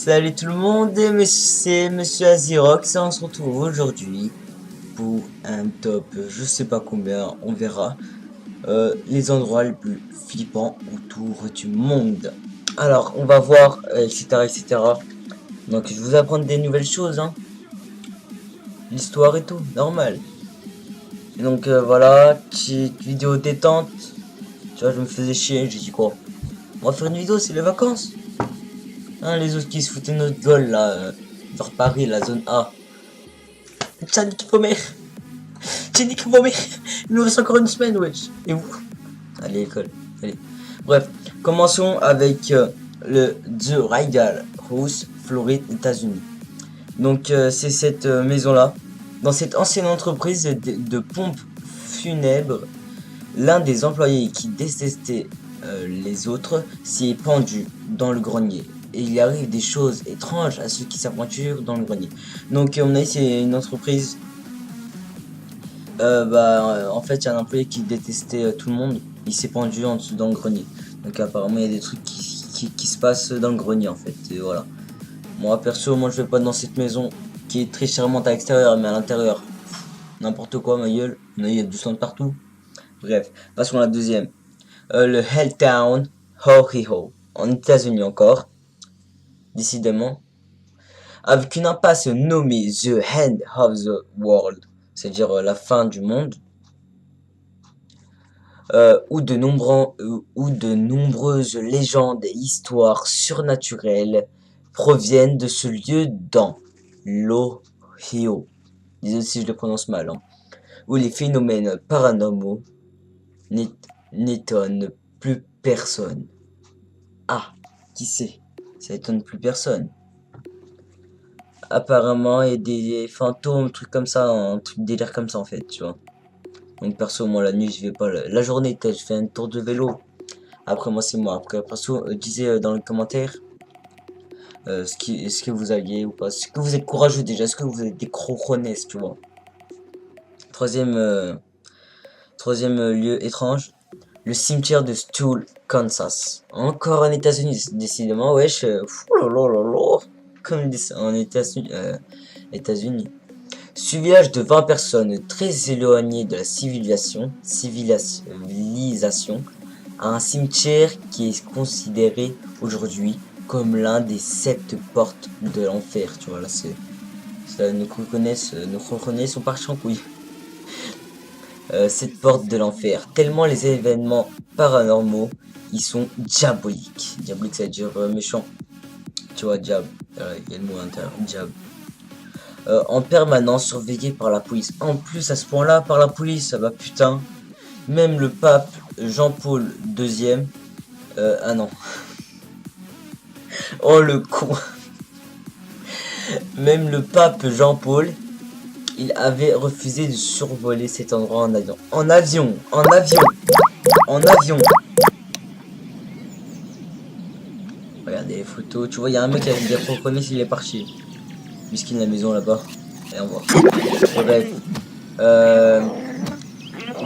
Salut tout le monde, c'est Monsieur Azirox et on se retrouve aujourd'hui pour un top, je sais pas combien, on verra, les endroits les plus flippants autour du monde. Alors, on va voir, etc., etc. Donc, je vous apprendre des nouvelles choses, hein. L'histoire et tout, normal. Et donc, voilà, petite vidéo détente. Tu vois, je me faisais chier, j'ai dit quoi? On va faire une vidéo, c'est les vacances. Hein, les autres qui se foutaient de notre gueule, là, vers Paris, la zone A. Tiens, nique vos mères. Tiens, nique vos mères. Il nous reste encore une semaine, wesh. Et vous? Allez, école. Allez. Bref, commençons avec le The Regal House, Floride, États-Unis. Donc, c'est cette maison-là. Dans cette ancienne entreprise de pompes funèbres, l'un des employés qui détestait les autres s'y est pendu dans le grenier. Et il arrive des choses étranges à ceux qui s'aventurent dans le grenier. Donc, on a c'est une entreprise. En fait, il y a un employé qui détestait tout le monde. Il s'est pendu en dessous dans le grenier. Donc, apparemment, il y a des trucs qui se passent dans le grenier, en fait. Et voilà. Moi, perso, moi, je vais pas dans cette maison qui est très charmante à l'extérieur, mais à l'intérieur, n'importe quoi, ma gueule. Il y a du sang de partout. Bref, passons à la deuxième. Le Helltown Ho-Hi-Ho, en États-Unis encore. Décidément. Avec une impasse nommée The End of the World, c'est-à-dire la fin du monde. Où de nombreuses légendes et histoires surnaturelles proviennent de ce lieu dans l'Ohio. Désolé si je le prononce mal, hein. Où les phénomènes paranormaux n'étonnent plus personne. Ah, qui sait? Ça étonne plus personne. Apparemment, il y a des fantômes, trucs comme ça, un truc délire comme ça en fait, tu vois. Donc perso, moi la nuit, je vais pas. La journée, peut-être, je fais un tour de vélo. Après, moi, c'est moi. Après, perso, disez dans les commentaires est-ce que vous alliez ou pas. Est-ce que vous êtes courageux déjà? Est-ce que vous êtes des croconesses, tu vois? Troisième lieu étrange, le cimetière de Stool, Kansas. Encore en États-Unis, décidément, wesh. Comme ils disent en États-Unis. Suivage de 20 personnes très éloignées de la civilisation, à un cimetière qui est considéré aujourd'hui comme l'un des 7 portes de l'enfer. Tu vois, là, c'est. Nos croconnaissent sont partis en couille. 7 portes de l'enfer. Tellement les événements paranormaux, ils sont diaboliques. Diabolique, ça veut dire méchant. Tu vois, diable. Il y a le mot intérieur, diable. En permanence surveillé par la police. En plus, à ce point-là, par la police, ça va putain. Même le pape Jean-Paul II. Ah non. Oh le con. Même le pape Jean-Paul, il avait refusé de survoler cet endroit en avion. En avion. Regardez les photos. Tu vois, il y a un mec avec des reconnaissent, il est parti. Miskin la maison là-bas. Et on voit. Bref.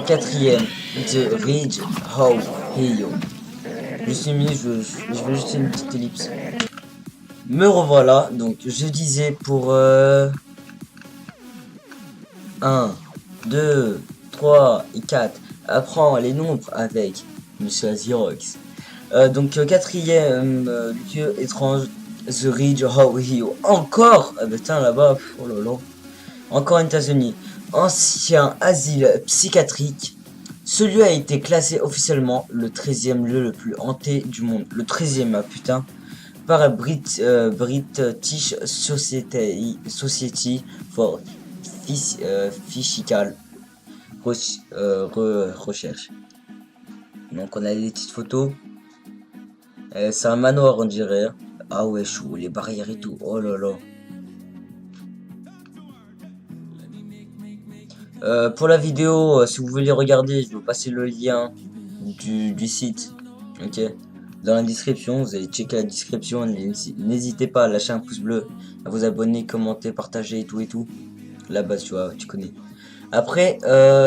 Quatrième, The Ridge House Hill. Juste une minute, je veux juste une petite ellipse. Me revoilà, donc je disais pour 1, 2, 3 et 4. Apprends les nombres avec Monsieur Azirox. Donc quatrième lieu étrange, The Ridge House Hill. Encore, putain là-bas, oh là là. Encore aux États-Unis. Ancien asile psychiatrique. Ce lieu a été classé officiellement le 13e lieu le plus hanté du monde. Le 13e, ah putain. Par British Society for Physical Recherche. Donc on a des petites photos. C'est un manoir on dirait. Ah ouais, chou, les barrières et tout. Oh là là. Pour la vidéo, si vous voulez regarder, je vais vous passer le lien du site. Ok. Dans la description, vous allez checker la description. N'hésitez pas à lâcher un pouce bleu, à vous abonner, commenter, partager et tout. Là-bas, tu vois, tu connais. Après,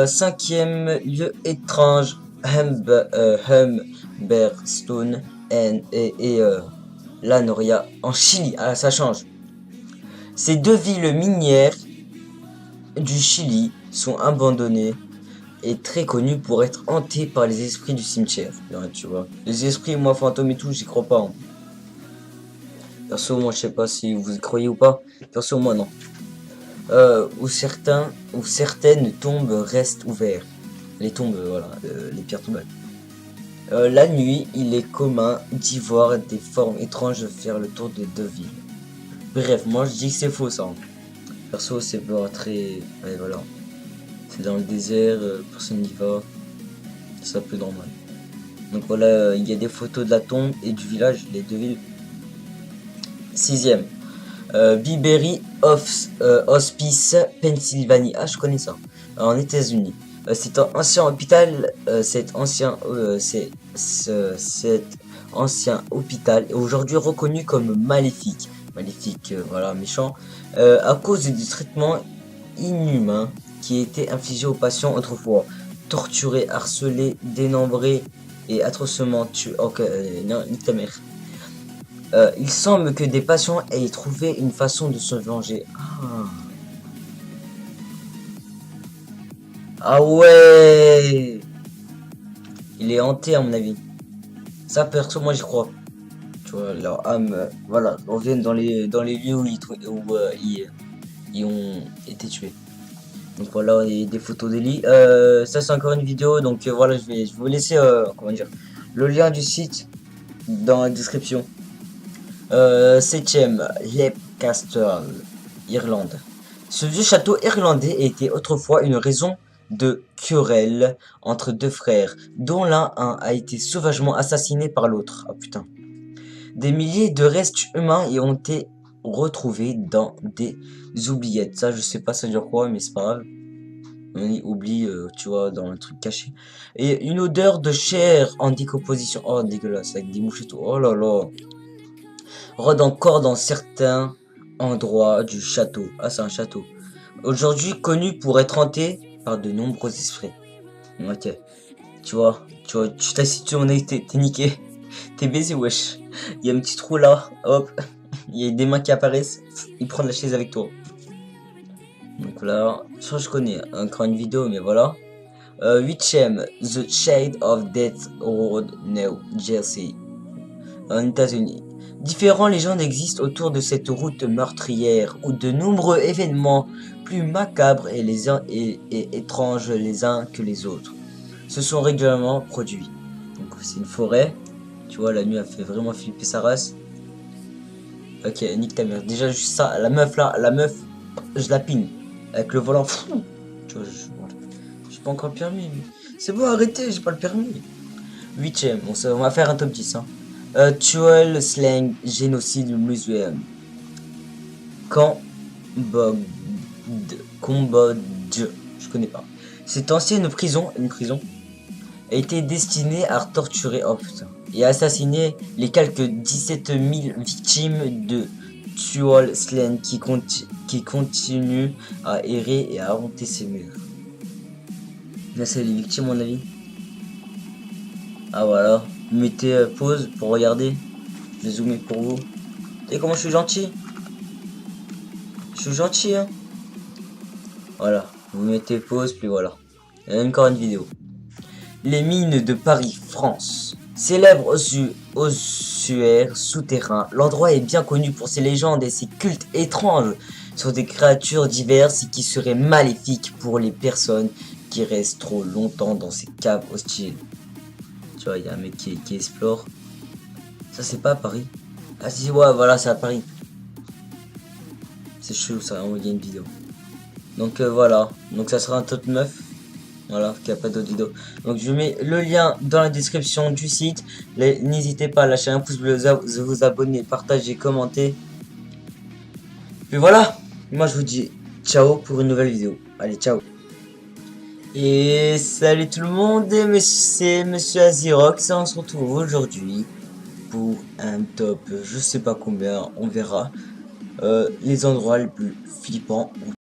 cinquième lieu étrange, Humberstone et La Noria en Chili. Ah, ça change. Ces deux villes minières du Chili sont abandonnées et très connues pour être hantées par les esprits du cimetière. Ouais, tu vois. Les esprits, moi, fantômes et tout, j'y crois pas. Hein. Perso, moi, je sais pas si vous y croyez ou pas. Perso, moi, non. Où certaines tombes restent ouvertes. Les tombes, voilà, les pierres tombales. La nuit, il est commun d'y voir des formes étranges faire le tour des deux villes. Bref, moi je dis que c'est faux ça. Hein. Perso, c'est pas très... Ouais, voilà. C'est dans le désert, personne n'y va. C'est un peu normal. Donc voilà, il y a des photos de la tombe et du village, les deux villes. Sixième. Biberry Hospice, Pennsylvanie. Ah, je connais ça. En États-Unis. C'est un ancien hôpital. Cet ancien hôpital est aujourd'hui reconnu comme maléfique. Maléfique, voilà, méchant. À cause du traitement inhumain qui était infligé aux patients autrefois. Torturés, harcelés, dénombrés et atrocement tués. Ok, non, nique ta mère. Il semble que des patients aient trouvé une façon de se venger. Ah, ah ouais. Il est hanté à mon avis. Ça perso moi j'y crois. Tu vois, leur âme, voilà, reviennent dans les lieux où ils ont été tués. Donc voilà, il y a des photos des lits. Ça c'est encore une vidéo, donc voilà, je vais vous laisser comment dire le lien du site dans la description. Septième, Leap Castle, Irlande. Ce vieux château irlandais était autrefois une raison de querelle entre deux frères, dont l'un a été sauvagement assassiné par l'autre. Ah putain. Des milliers de restes humains y ont été retrouvés dans des oubliettes. Ça, je sais pas ça veut dire quoi, mais c'est pas grave. On y oublie, tu vois, dans un truc caché. Et une odeur de chair en décomposition. Oh, dégueulasse, avec des mouches et tout. Oh là là. Rôde encore dans certains endroits du château. Ah, c'est un château. Aujourd'hui connu pour être hanté par de nombreux esprits. Ok. Tu t'assieds sur mon nez, t'es niqué. T'es baisé, wesh. Il y a un petit trou là, hop. Il y a des mains qui apparaissent. Ils prennent la chaise avec toi. Donc là, ça je connais. Encore une vidéo, mais voilà. Huitième, The Shade of Death Road, New Jersey, en États-Unis. Différentes légendes existent autour de cette route meurtrière où de nombreux événements plus macabres et étranges les uns que les autres se sont régulièrement produits. Donc c'est une forêt. Tu vois, la nuit a fait vraiment flipper sa race. Ok, nique ta mère. Déjà juste ça, la meuf là, je la pine. Avec le volant. Fou. Tu vois, j'ai pas encore le permis. C'est bon, arrêtez, j'ai pas le permis. Huitième, on va faire un top 10. Hein. Tuel Slang Génocide Museum. Cambodge. Je connais pas. Cette ancienne prison, a été destinée à torturer, oh putain, et à assassiner les quelques 17 000 victimes de Tuol Sleng qui continuent à errer et à hanter ses murs. Là, c'est les victimes, à mon avis. Ah voilà. Vous mettez pause pour regarder. Je vais zoomer pour vous. Et comment je suis gentil. Je suis gentil, hein. Voilà. Vous mettez pause, puis voilà. Et encore une vidéo. Les mines de Paris, France. Célèbre ossuaire souterrain, l'endroit est bien connu pour ses légendes et ses cultes étranges sur des créatures diverses qui seraient maléfiques pour les personnes qui restent trop longtemps dans ces caves hostiles. Tu vois, il y a un mec qui explore. Ça, c'est pas à Paris. Ah si, ouais, voilà, c'est à Paris. C'est chelou, ça, on y a une vidéo. Donc voilà, donc ça sera un top 9. Voilà, qu'il n'y a pas d'autre vidéo. Donc je mets le lien dans la description du site. N'hésitez pas à lâcher un pouce bleu, vous abonner, partager, commenter. Puis voilà, moi je vous dis ciao pour une nouvelle vidéo. Allez, ciao. Et salut tout le monde, c'est Monsieur Azirox et on se retrouve aujourd'hui pour un top, je sais pas combien, on verra. Les endroits les plus flippants